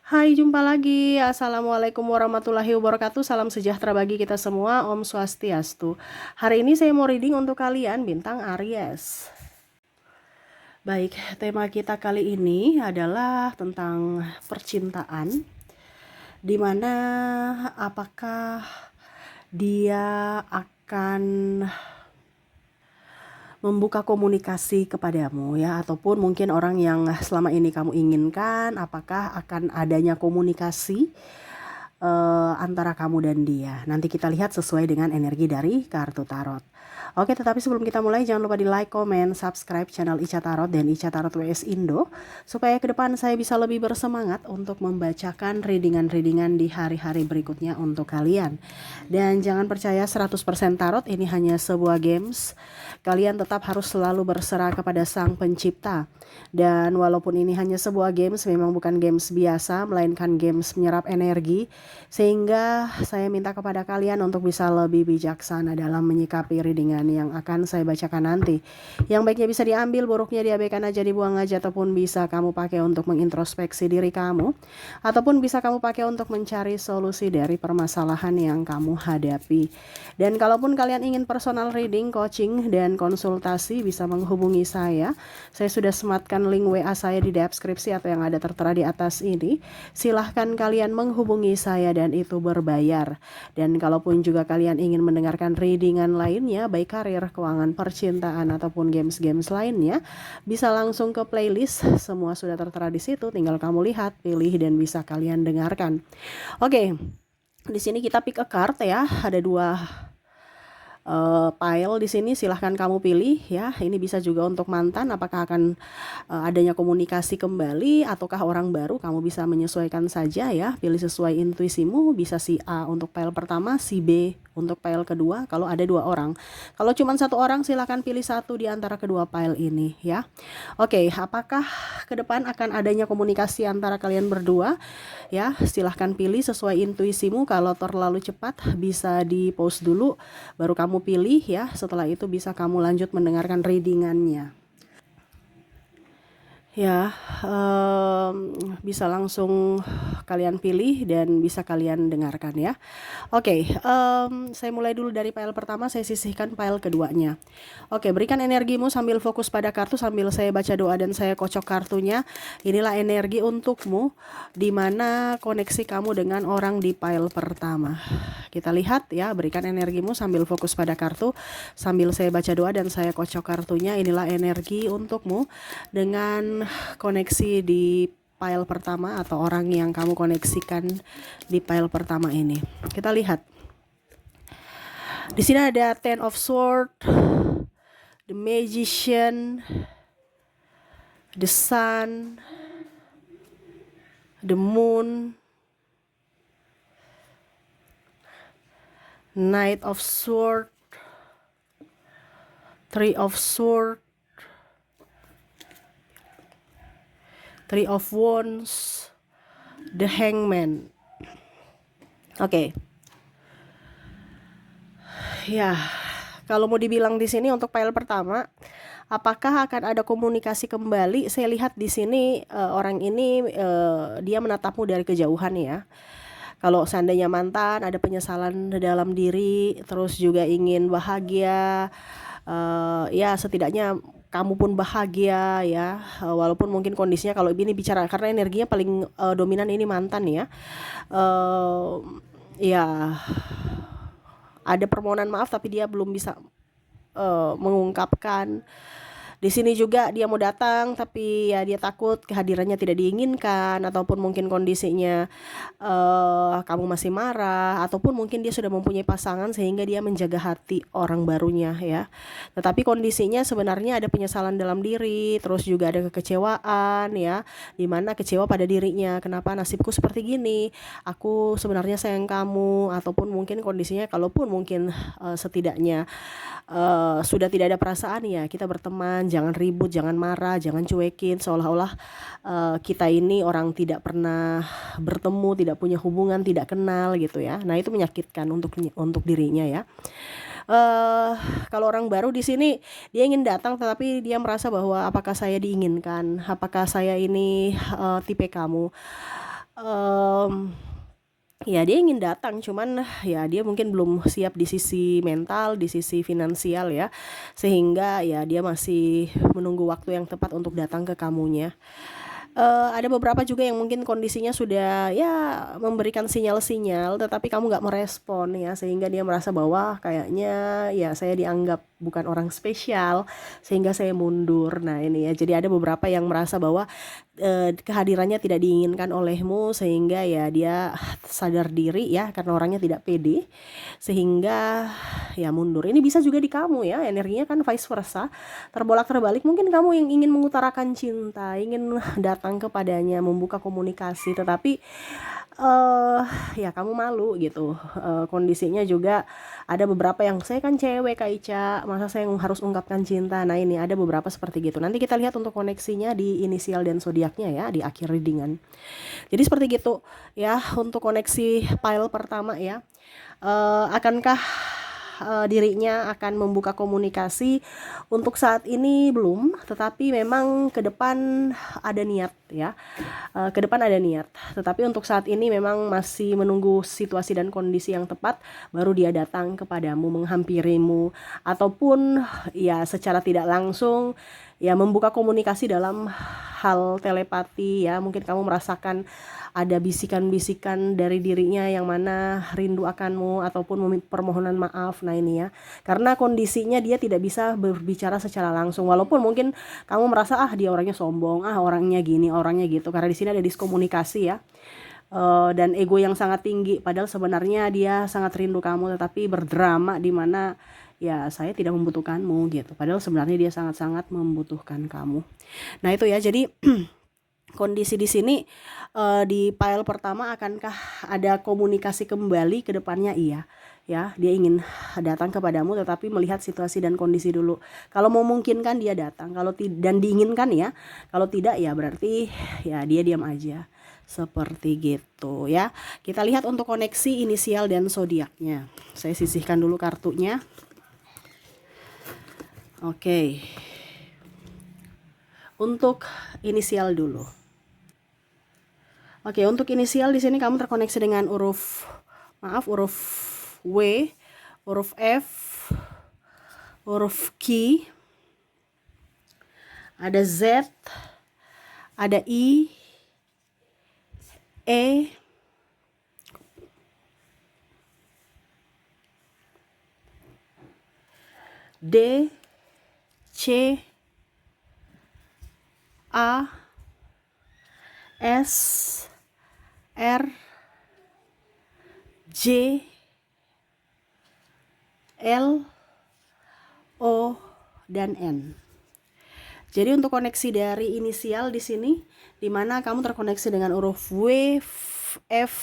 Hai, jumpa lagi. Assalamualaikum warahmatullahi wabarakatuh. Salam sejahtera bagi kita semua. Om Swastiastu. Hari ini saya mau reading untuk kalian bintang Aries. Baik, tema kita kali ini adalah tentang percintaan. Dimana apakah dia akan membuka komunikasi kepadamu ya, ataupun mungkin orang yang selama ini kamu inginkan, apakah akan adanya komunikasi antara kamu dan dia. Nanti kita lihat sesuai dengan energi dari kartu tarot. Oke, tetapi sebelum kita mulai jangan lupa di like, comment, subscribe channel Ica Tarot dan Ica Tarot WS Indo supaya ke depan saya bisa lebih bersemangat untuk membacakan readingan-readingan di hari-hari berikutnya untuk kalian. Dan jangan percaya 100% tarot ini hanya sebuah games. Kalian tetap harus selalu berserah kepada Sang Pencipta. Dan walaupun ini hanya sebuah games, memang bukan games biasa, melainkan games menyerap energi, sehingga saya minta kepada kalian untuk bisa lebih bijaksana dalam menyikapi readingan yang akan saya bacakan nanti. Yang baiknya bisa diambil, buruknya diabaikan aja, dibuang aja, ataupun bisa kamu pakai untuk mengintrospeksi diri kamu, ataupun bisa kamu pakai untuk mencari solusi dari permasalahan yang kamu hadapi. Dan kalaupun kalian ingin personal reading, coaching, dan konsultasi, bisa menghubungi saya. Saya sudah sematkan link WA saya di deskripsi atau yang ada tertera di atas ini. Silahkan kalian menghubungi saya dan itu berbayar. Dan kalaupun juga kalian ingin mendengarkan readingan lainnya, baik karir, keuangan, percintaan, ataupun games-games lainnya, bisa langsung ke playlist. Semua sudah tertera di situ, tinggal kamu lihat, pilih, dan bisa kalian dengarkan. Oke, di sini kita pick a card ya. Ada dua pile di sini, silahkan kamu pilih ya. Ini bisa juga untuk mantan, apakah akan adanya komunikasi kembali ataukah orang baru, kamu bisa menyesuaikan saja ya. Pilih sesuai intuisimu, bisa si A untuk pile pertama, si B untuk pile kedua kalau ada dua orang. Kalau cuma satu orang silahkan pilih satu di antara kedua pile ini ya. Oke, apakah ke depan akan adanya komunikasi antara kalian berdua ya? Silahkan pilih sesuai intuisimu. Kalau terlalu cepat bisa di pause dulu baru kamu pilih ya. Setelah itu bisa kamu lanjut mendengarkan readingannya. Ya, bisa langsung kalian pilih dan bisa kalian dengarkan ya. Oke, saya mulai dulu dari pile pertama, saya sisihkan pile keduanya. Oke, berikan energimu sambil fokus pada kartu sambil saya baca doa dan saya kocok kartunya. Inilah energi untukmu, di mana koneksi kamu dengan orang di pile pertama. Kita lihat ya, berikan energimu sambil fokus pada kartu sambil saya baca doa dan saya kocok kartunya. Inilah energi untukmu dengan koneksi di file pertama atau orang yang kamu koneksikan di file pertama ini. Kita lihat. Di sini ada Ten of Swords, The Magician, The Sun, The Moon, Knight of Swords, Three of Swords, Three of Wands, The Hangman. Oke. Ya, kalau mau dibilang di sini untuk file pertama, apakah akan ada komunikasi kembali? Saya lihat di sini orang ini dia menatapmu dari kejauhan ya. Kalau seandainya mantan, ada penyesalan dalam diri, terus juga ingin bahagia, ya setidaknya kamu pun bahagia ya, walaupun mungkin kondisinya kalau ini bicara karena energinya paling dominan ini mantan ya. Ya ada permohonan maaf tapi dia belum bisa mengungkapkan. Di sini juga dia mau datang tapi ya dia takut kehadirannya tidak diinginkan, ataupun mungkin kondisinya kamu masih marah, ataupun mungkin dia sudah mempunyai pasangan sehingga dia menjaga hati orang barunya ya. Tetapi kondisinya sebenarnya ada penyesalan dalam diri, terus juga ada kekecewaan ya, dimana kecewa pada dirinya, kenapa nasibku seperti gini, aku sebenarnya sayang kamu, ataupun mungkin kondisinya kalaupun mungkin setidaknya sudah tidak ada perasaan ya, kita berteman, jangan ribut, jangan marah, jangan cuekin seolah-olah kita ini orang tidak pernah bertemu, tidak punya hubungan, tidak kenal gitu ya. Nah, itu menyakitkan untuk dirinya ya. Kalau orang baru di sini dia ingin datang tetapi dia merasa bahwa apakah saya diinginkan, apakah saya ini tipe kamu. Em, ya dia ingin datang, cuman ya dia mungkin belum siap di sisi mental, di sisi finansial ya, sehingga ya dia masih menunggu waktu yang tepat untuk datang ke kamunya. Ada beberapa juga yang mungkin kondisinya sudah ya memberikan sinyal-sinyal, tetapi kamu nggak merespon ya, sehingga dia merasa bahwa kayaknya ya saya dianggap bukan orang spesial, sehingga saya mundur. Nah ini ya, jadi ada beberapa yang merasa bahwa kehadirannya tidak diinginkan olehmu, sehingga ya dia sadar diri ya karena orangnya tidak pede, sehingga ya mundur. Ini bisa juga di kamu ya, energinya kan vice versa, terbolak terbalik. Mungkin kamu yang ingin mengutarakan cinta, ingin datang kepadanya, membuka komunikasi, tetapi eh ya kamu malu gitu. Kondisinya juga ada beberapa yang saya kan cewek Kak Ica, masa saya harus ungkapkan cinta. Nah ini ada beberapa seperti gitu. Nanti kita lihat untuk koneksinya di inisial dan zodiaknya ya di akhir readingan. Jadi seperti gitu ya untuk koneksi pile pertama ya. Akankah dirinya akan membuka komunikasi? Untuk saat ini belum, tetapi memang ke depan ada niat ya. Ke depan ada niat, tetapi untuk saat ini memang masih menunggu situasi dan kondisi yang tepat, baru dia datang kepadamu, menghampirimu, ataupun ya secara tidak langsung ya membuka komunikasi dalam hal telepati ya. Mungkin kamu merasakan ada bisikan-bisikan dari dirinya yang mana rindu akanmu ataupun permohonan maaf. Nah ini ya, karena kondisinya dia tidak bisa berbicara secara langsung, walaupun mungkin kamu merasa dia orangnya sombong, orangnya gini, orangnya gitu, karena di sini ada diskomunikasi ya. Dan ego yang sangat tinggi, padahal sebenarnya dia sangat rindu kamu, tetapi berdrama di mana ya saya tidak membutuhkanmu gitu, padahal sebenarnya dia sangat-sangat membutuhkan kamu. Nah itu ya, jadi kondisi di sini di pile pertama, akankah ada komunikasi kembali ke depannya? Iya ya, dia ingin datang kepadamu, tetapi melihat situasi dan kondisi dulu. Kalau memungkinkan dia datang, kalau dan diinginkan ya. Kalau tidak ya berarti ya dia diam aja, seperti gitu ya. Kita lihat untuk koneksi inisial dan zodiaknya. Saya sisihkan dulu kartunya. Oke, untuk inisial dulu. Oke, untuk inisial di sini kamu terkoneksi dengan huruf W, huruf F, huruf Q, ada Z, ada I, E, D, C, A, S, R, J, L, O, dan N. Jadi untuk koneksi dari inisial di sini, di mana kamu terkoneksi dengan huruf W, F,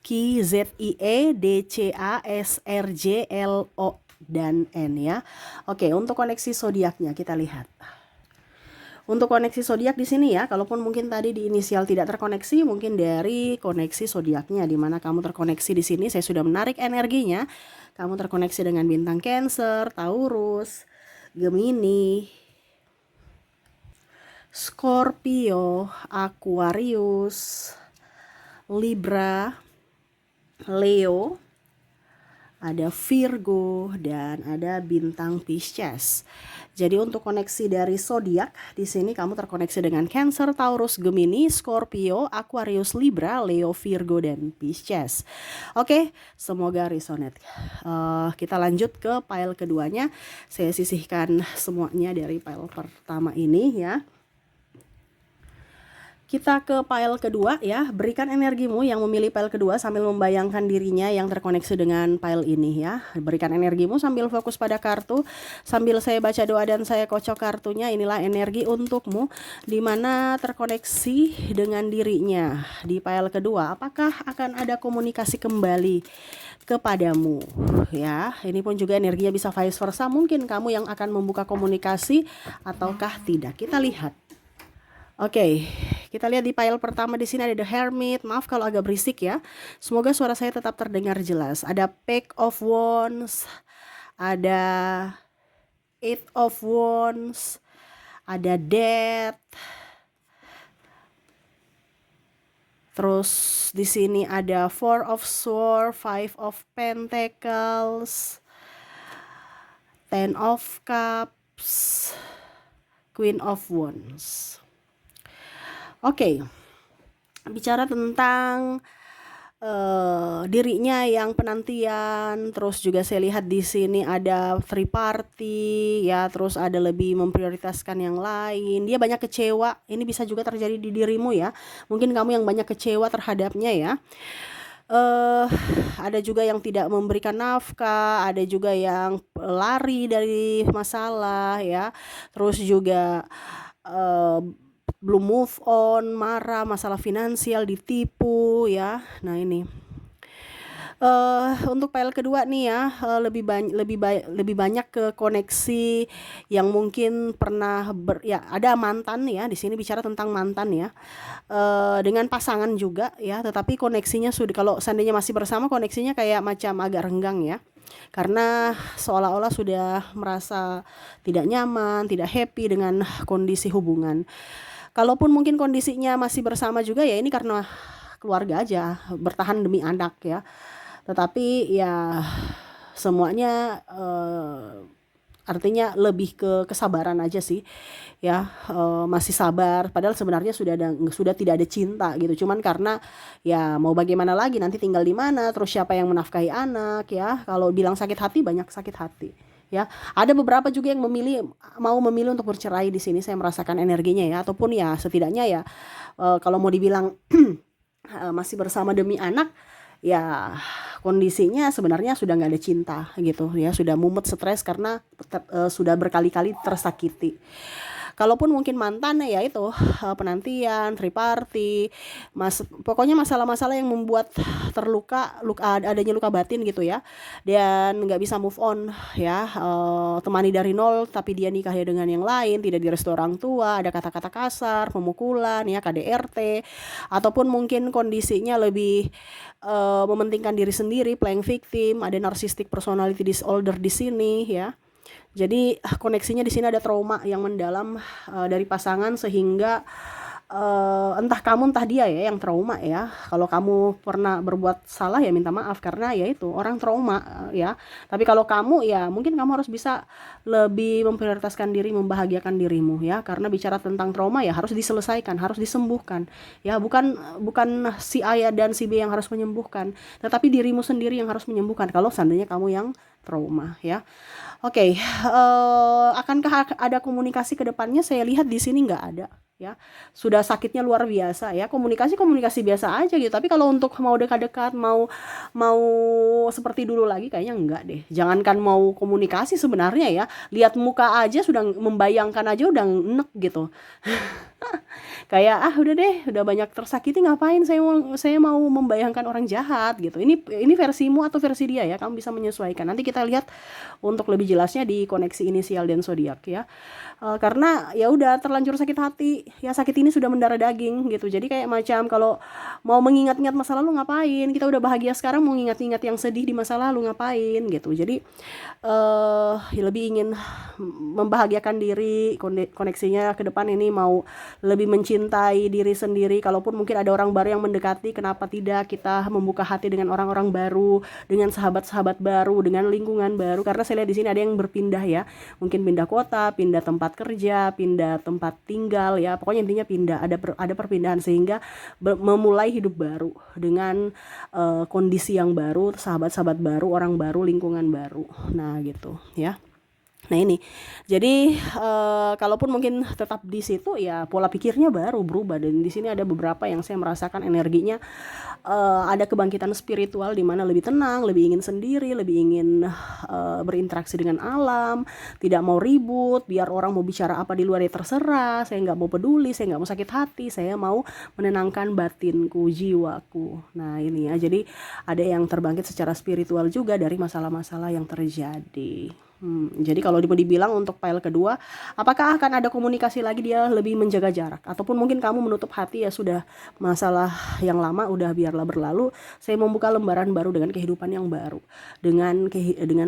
Q, Z, I, E, D, C, A, S, R, J, L, O, dan N ya. Oke, untuk koneksi zodiaknya kita lihat. Untuk koneksi zodiak di sini ya, kalaupun mungkin tadi di inisial tidak terkoneksi, mungkin dari koneksi zodiaknya, di mana kamu terkoneksi di sini, saya sudah menarik energinya. Kamu terkoneksi dengan bintang Cancer, Taurus, Gemini, Scorpio, Aquarius, Libra, Leo, ada Virgo, dan ada bintang Pisces. Jadi untuk koneksi dari zodiak di sini kamu terkoneksi dengan Cancer, Taurus, Gemini, Scorpio, Aquarius, Libra, Leo, Virgo, dan Pisces. Oke, semoga resonate. Kita lanjut ke pile keduanya. Saya sisihkan semuanya dari pile pertama ini ya. Kita ke pile kedua ya, berikan energimu yang memilih pile kedua sambil membayangkan dirinya yang terkoneksi dengan pile ini ya. Berikan energimu sambil fokus pada kartu, sambil saya baca doa dan saya kocok kartunya. Inilah energi untukmu, dimana terkoneksi dengan dirinya di pile kedua. Apakah akan ada komunikasi kembali kepadamu ya? Ini pun juga energinya bisa vice versa, mungkin kamu yang akan membuka komunikasi ataukah tidak. Kita lihat. Oke, kita lihat di pile pertama di sini ada The Hermit. Maaf kalau agak berisik ya. Semoga suara saya tetap terdengar jelas. Ada Page of Wands, ada Eight of Wands, ada Death, Terus di sini ada Four of Swords, Five of Pentacles, Ten of Cups, Queen of Wands. Oke. Bicara tentang dirinya yang penantian, terus juga saya lihat di sini ada three party ya, terus ada lebih memprioritaskan yang lain. Dia banyak kecewa. Ini bisa juga terjadi di dirimu ya. Mungkin kamu yang banyak kecewa terhadapnya ya. Ada juga yang tidak memberikan nafkah, ada juga yang lari dari masalah ya. Terus juga belum move on, marah, masalah finansial, ditipu ya. Nah ini untuk file kedua nih ya, lebih banyak ke koneksi yang mungkin pernah ya ada mantan ya, di sini bicara tentang mantan ya, dengan pasangan juga ya, tetapi koneksinya sudah, kalau seandainya masih bersama, koneksinya kayak macam agak renggang ya, karena seolah-olah sudah merasa tidak nyaman, tidak happy dengan kondisi hubungan. Kalaupun mungkin kondisinya masih bersama juga ya, ini karena keluarga aja, bertahan demi anak ya. Tetapi ya semuanya artinya lebih ke kesabaran aja sih ya, masih sabar padahal sebenarnya sudah tidak ada cinta gitu, cuman karena ya mau bagaimana lagi, nanti tinggal di mana, terus siapa yang menafkahi anak ya. Kalau bilang sakit hati, banyak sakit hati ya. Ada beberapa juga yang mau memilih untuk bercerai di sini, saya merasakan energinya ya, ataupun ya setidaknya ya kalau mau dibilang masih bersama demi anak ya, kondisinya sebenarnya sudah nggak ada cinta gitu ya, sudah mumet, stres karena sudah berkali-kali tersakiti. Kalaupun mungkin mantan ya itu penantian, triparty, pokoknya masalah-masalah yang membuat adanya luka batin gitu ya, dan nggak bisa move on ya, temani dari nol tapi dia nikahnya dengan yang lain, tidak direstu orang tua, ada kata-kata kasar, pemukulan ya, KDRT, ataupun mungkin kondisinya lebih mementingkan diri sendiri, playing victim, ada narcissistic personality disorder di sini ya. Jadi koneksinya di sini ada trauma yang mendalam dari pasangan, sehingga entah kamu entah dia ya yang trauma ya. Kalau kamu pernah berbuat salah ya minta maaf, karena ya itu orang trauma ya. Tapi kalau kamu ya mungkin kamu harus bisa lebih memprioritaskan diri, membahagiakan dirimu ya, karena bicara tentang trauma ya harus diselesaikan, harus disembuhkan ya, bukan si A dan si B yang harus menyembuhkan, tetapi dirimu sendiri yang harus menyembuhkan kalau seandainya kamu yang trauma ya. Oke, akankah ada komunikasi ke depannya? Saya lihat di sini nggak ada ya. Sudah sakitnya luar biasa ya. Komunikasi biasa aja gitu. Tapi kalau untuk mau dekat-dekat, mau seperti dulu lagi, kayaknya enggak deh. Jangankan mau komunikasi sebenarnya ya, lihat muka aja sudah membayangkan aja udah enek gitu. Kayak udah deh, udah banyak tersakiti, ngapain saya mau membayangkan orang jahat gitu. Ini versimu atau versi dia ya, kamu bisa menyesuaikan. Nanti kita lihat untuk lebih jelasnya di koneksi inisial dan zodiak ya. Karena ya udah terlanjur sakit hati ya, sakit ini sudah mendarah daging gitu. Jadi kayak macam kalau mau mengingat-ingat masa lalu, ngapain, kita udah bahagia sekarang mau ingat-ingat yang sedih di masa lalu, ngapain gitu. Jadi lebih ingin membahagiakan diri, koneksinya ke depan ini mau lebih mencintai diri sendiri. Kalaupun mungkin ada orang baru yang mendekati, kenapa tidak kita membuka hati dengan orang-orang baru, dengan sahabat-sahabat baru, dengan lingkungan baru. Karena saya lihat di sini ada yang berpindah ya, mungkin pindah kota, pindah tempat kerja, pindah tempat tinggal ya, pokoknya intinya pindah, ada perpindahan, sehingga memulai hidup baru dengan kondisi yang baru, sahabat-sahabat baru, orang baru, lingkungan baru. Nah gitu ya. Nah ini, jadi kalaupun mungkin tetap di situ ya, pola pikirnya baru berubah. Dan di sini ada beberapa yang saya merasakan energinya ada kebangkitan spiritual, di mana lebih tenang, lebih ingin sendiri, lebih ingin berinteraksi dengan alam, tidak mau ribut, biar orang mau bicara apa di luar ya terserah, saya nggak mau peduli, saya nggak mau sakit hati, saya mau menenangkan batinku, jiwaku. Nah ini ya, jadi ada yang terbangkit secara spiritual juga dari masalah-masalah yang terjadi. Jadi kalau dibilang untuk file kedua, apakah akan ada komunikasi lagi, dia lebih menjaga jarak, ataupun mungkin kamu menutup hati, ya sudah, masalah yang lama udah biarlah berlalu, saya membuka lembaran baru dengan kehidupan yang baru, dengan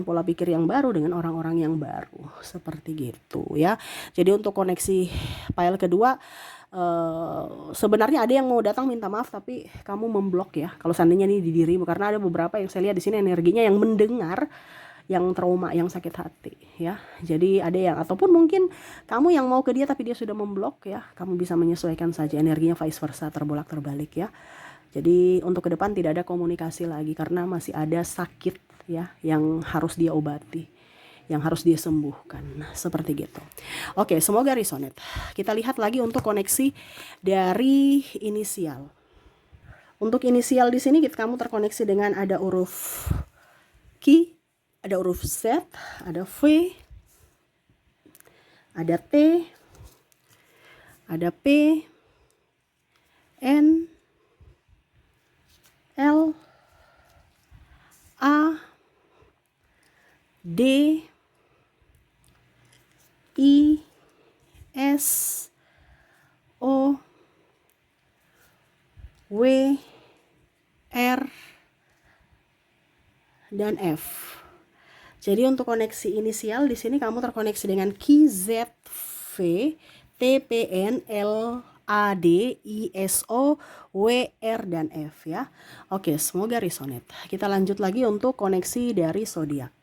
pola pikir yang baru, dengan orang-orang yang baru, seperti gitu ya. Jadi untuk koneksi file kedua sebenarnya ada yang mau datang minta maaf tapi kamu memblok ya. Kalau seandainya nih di dirimu, karena ada beberapa yang saya lihat di sini energinya yang mendengar, yang trauma, yang sakit hati ya. Jadi ada yang, ataupun mungkin kamu yang mau ke dia tapi dia sudah memblok ya. Kamu bisa menyesuaikan saja energinya, vice versa, terbolak terbalik ya. Jadi untuk ke depan tidak ada komunikasi lagi karena masih ada sakit ya yang harus dia obati, yang harus dia sembuhkan. Nah, seperti gitu. Oke, semoga resonate. Kita lihat lagi untuk koneksi dari inisial. Untuk inisial di sini kamu terkoneksi dengan ada huruf Q, ada huruf Z, ada V, ada T, ada P, N, L, A, D, I, S, O, W, R, dan F. Jadi untuk koneksi inisial di sini kamu terkoneksi dengan Q, Z, V, T, P, N, L, A, D, I, S, O, W, R, dan F ya. Oke, semoga resonate. Kita lanjut lagi untuk koneksi dari zodiak.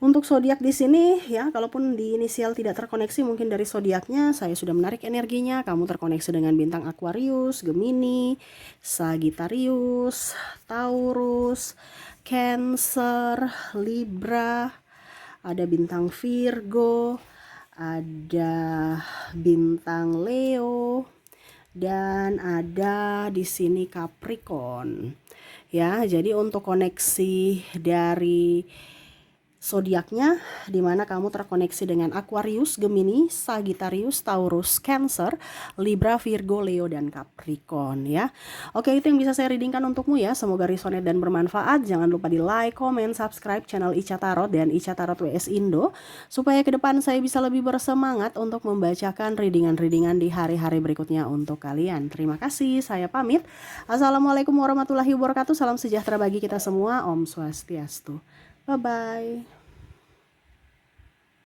Untuk zodiak di sini ya, kalaupun di inisial tidak terkoneksi, mungkin dari zodiaknya saya sudah menarik energinya. Kamu terkoneksi dengan bintang Aquarius, Gemini, Sagittarius, Taurus, Cancer, Libra, ada bintang Virgo, ada bintang Leo, dan ada di sini Capricorn. Ya, jadi untuk koneksi dari zodiaknya, dimana kamu terkoneksi dengan Aquarius, Gemini, Sagittarius, Taurus, Cancer, Libra, Virgo, Leo, dan Capricorn ya. Oke, itu yang bisa saya readingkan untukmu ya. Semoga resonate dan bermanfaat. Jangan lupa di like, comment, subscribe channel Ica Tarot dan Ica Tarot WS Indo, supaya ke depan saya bisa lebih bersemangat untuk membacakan readingan-readingan di hari-hari berikutnya untuk kalian. Terima kasih, saya pamit. Assalamualaikum warahmatullahi wabarakatuh. Salam sejahtera bagi kita semua. Om Swastiastu. Bye-bye.